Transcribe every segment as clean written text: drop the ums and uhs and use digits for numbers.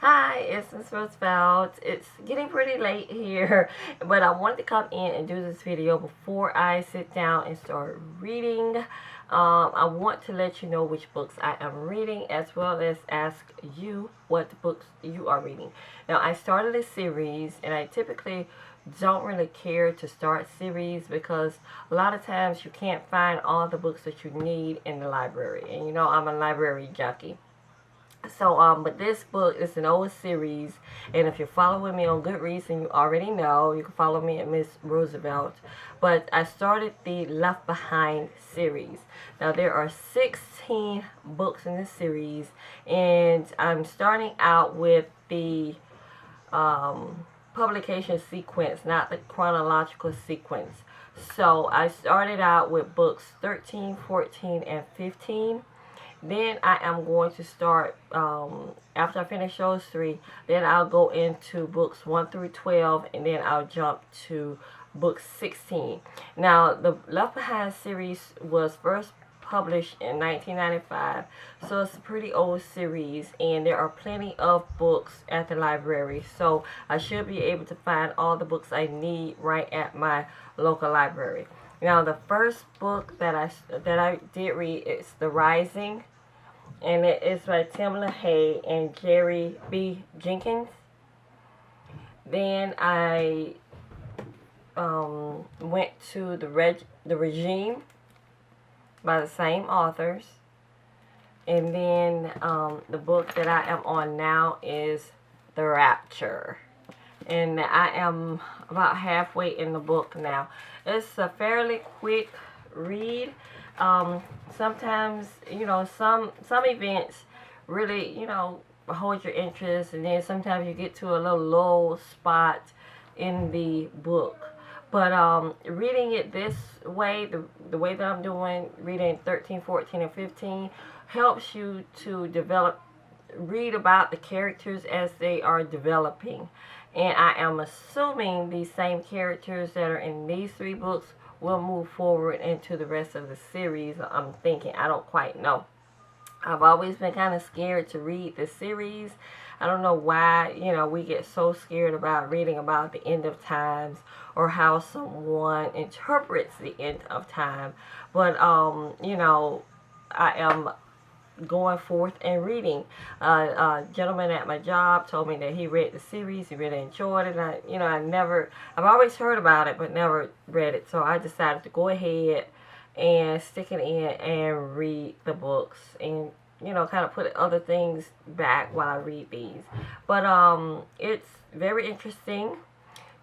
Hi, it's Miss Roosevelt. It's getting pretty late here, but I wanted to come in and do this video before I sit down and start reading. I want to let you know which books I am reading, as well as ask you what books you are reading. Now, I started a series, and I typically don't really care to start series because a lot of times you can't find all the books that you need in the library. And you know, I'm a library junkie. So, but this book is an old series, and if you're following me on GoodReads, and you already know, you can follow me at Miss Roosevelt. But I started the Left Behind series. Now, there are 16 books in this series, and I'm starting out with the publication sequence, not the chronological sequence. So, I started out with books 13, 14, and 15. Then I am going to start, after I finish those three, then I'll go into books 1 through 12, and then I'll jump to book 16. Now, the Left Behind series was first published in 1995, so it's a pretty old series, and there are plenty of books at the library, so I should be able to find all the books I need right at my local library. Now, the first book that I did read is The Rising, and it is by Tim LaHaye and Jerry B. Jenkins. Then I went to The Regime by the same authors. And then the book that I am on now is The Rapture. And I am about halfway in the book now. It's a fairly quick read. Sometimes, you know, some events really, you know, hold your interest, and then sometimes you get to a little low spot in the book. But reading it this way, the way that I'm doing, reading 13, 14, and 15, helps you to read about the characters as they are developing. And I am assuming these same characters that are in these three books will move forward into the rest of the series. I'm thinking. I don't quite know. I've always been kind of scared to read the series. I don't know why, you know, we get so scared about reading about the end of times or how someone interprets the end of time. But, you know, I am going forth and reading. A gentleman at my job told me that he read the series, he really enjoyed it, and I've always heard about it but never read it, so I decided to go ahead and stick it in and read the books, and you know, kind of put other things back while I read these. But it's very interesting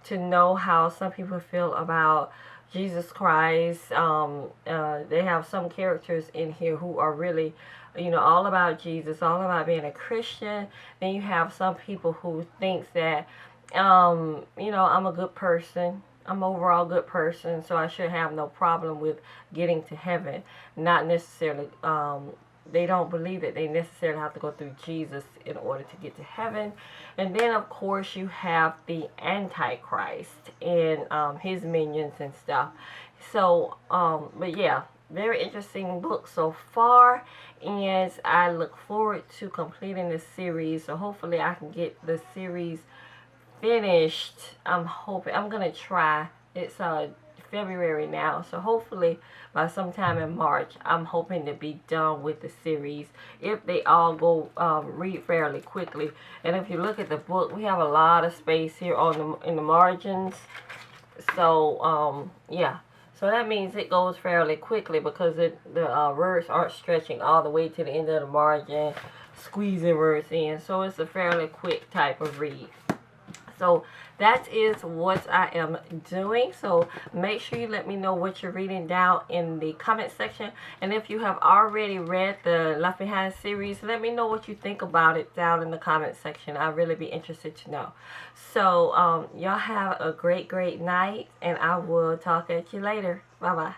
to know how some people feel about Jesus Christ. They have some characters in here who are really, you know, all about Jesus, all about being a Christian. Then you have some people who thinks that, you know, I'm a good person. I'm overall good person, so I should have no problem with getting to heaven. Not necessarily, they don't believe that they necessarily have to go through Jesus in order to get to heaven. And then, of course, you have the Antichrist and his minions and stuff. So, but yeah, very interesting book so far, and I look forward to completing this series. So hopefully I can get the series finished. I'm gonna try. It's February now, so hopefully by sometime in March I'm hoping to be done with the series if they all go read fairly quickly. And if you look at the book, we have a lot of space here in the margins, so yeah, so that means it goes fairly quickly because the words aren't stretching all the way to the end of the margin, squeezing words in, so it's a fairly quick type of read. So that is what I am doing. So make sure you let me know what you're reading down in the comment section. And if you have already read the Left Behind series, let me know what you think about it down in the comment section. I'd really be interested to know. So y'all have a great night, and I will talk at you later. Bye-bye.